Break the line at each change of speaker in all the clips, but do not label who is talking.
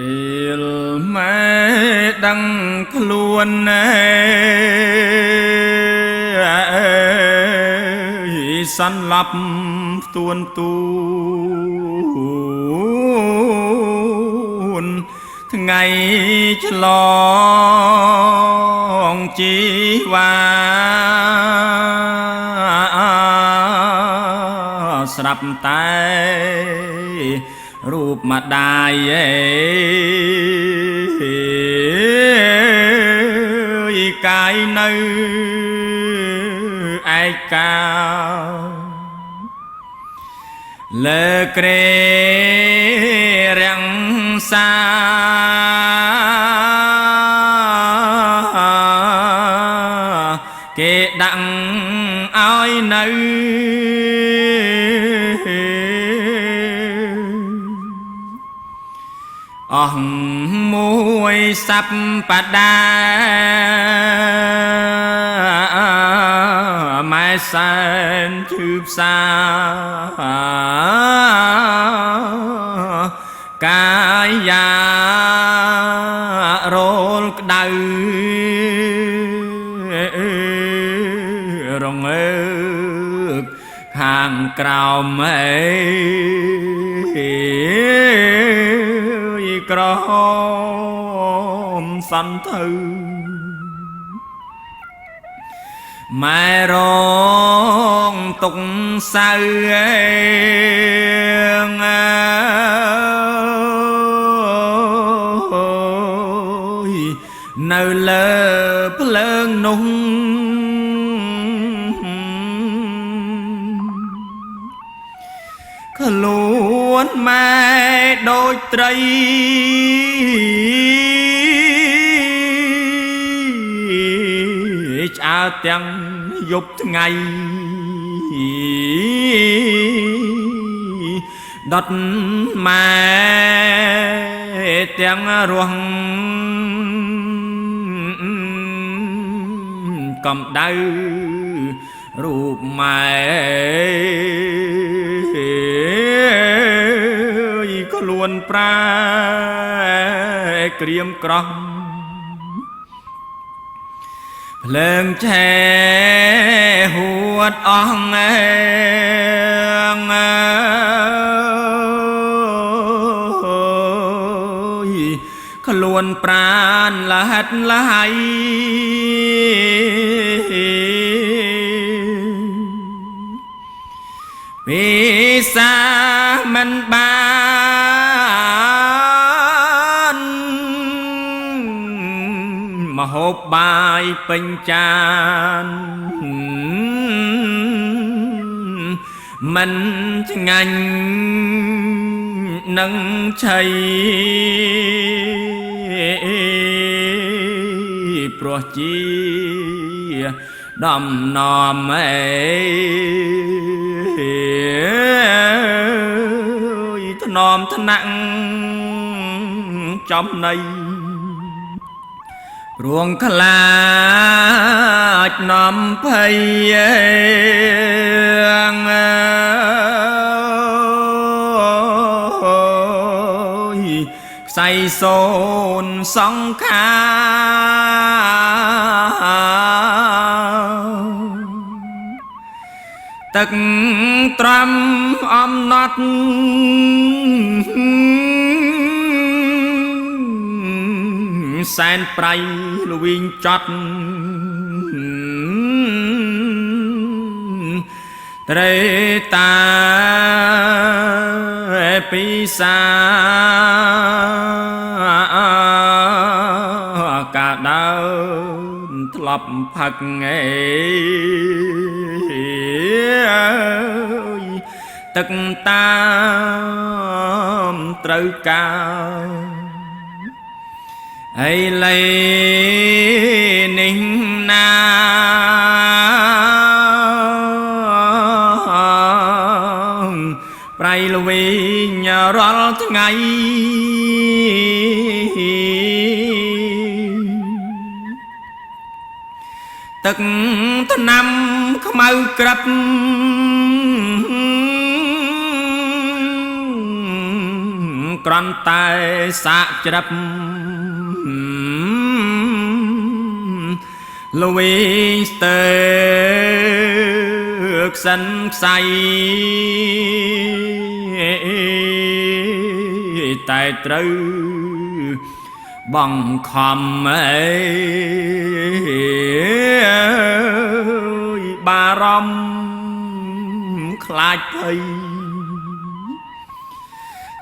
ពេលម៉ែដឹងខ្លួនណែសន្លប់ទួនទូនថ្ងៃឆ្លងជីវ៉ាស្រាប់តែរូបម្ដាយកាយនៅឯកាលើក្រែរាំងសាគេដាក់ឲ្យនៅអស់មួយសប្តាហ៍ម៉ែសែនឈឺផ្សាកាយារលក្តៅរងើកខាងក្រោមក្រហមសន្ធៅម៉ែរងទុកសៅនៅលើភ្លើងនោះខ្លួនម៉ែដូចត្រីឆ្អើរទាំងយប់ថ្ងៃដុតម៉ែទាំងរស់កំដៅរូបម៉ែខ្លួនប្រែក្រៀមក្រោះភ្លើងឆេហួតអស់ខ្លួនប្រានលហិតលហើយវិសាមិនបានមហូបបាយពេញចានមិនឆ្ងាញ់នឹងឆៃព្រោះជាដំណំថ្នមថ្នាក់ចំណៃព្រួងខ្លាចនាំភ័យខ្សែសូនសង្ខាទឹកត្រាំអំណត់សែនប្រៃលវិញចត់ត្រេតាពិសាកាដើមធ្លាប់ផឹកទឹកតាមត្រូវការអីលេនេះណាប្រៃល្វិញរាល់ថ្ងៃទឹកថ្នាំខ្មៅក្រិត ក្រន់តែសាកច្រាប់លវីស្ទើក្សិនខ្សៃតែត្រូវបង្ខំបារម្ភខ្លាចភ័យ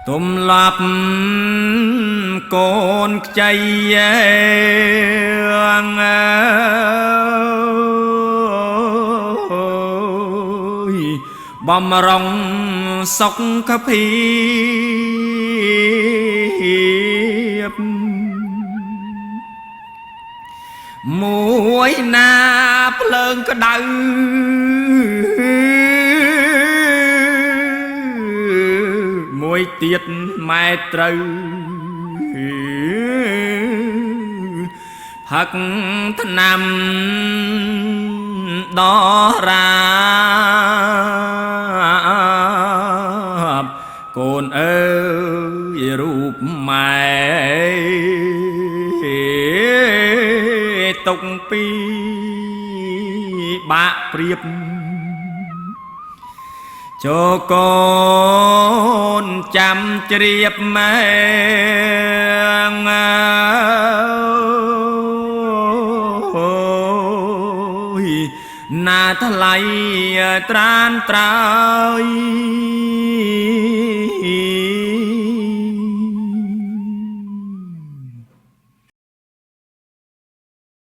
ទំលាប់កូនខ្ចីបំរុងសុខភាពមួយណាភ្លើងក្តៅមួយទៀតម៉ែត្រូវផឹកថ្នាំដល់រាបកូនអើយរូបម៉ែទុកពីបាក់ព្រៀបចូលកូនចាំជ្រាបម៉ែណាថ្លៃត្រានត្រើយ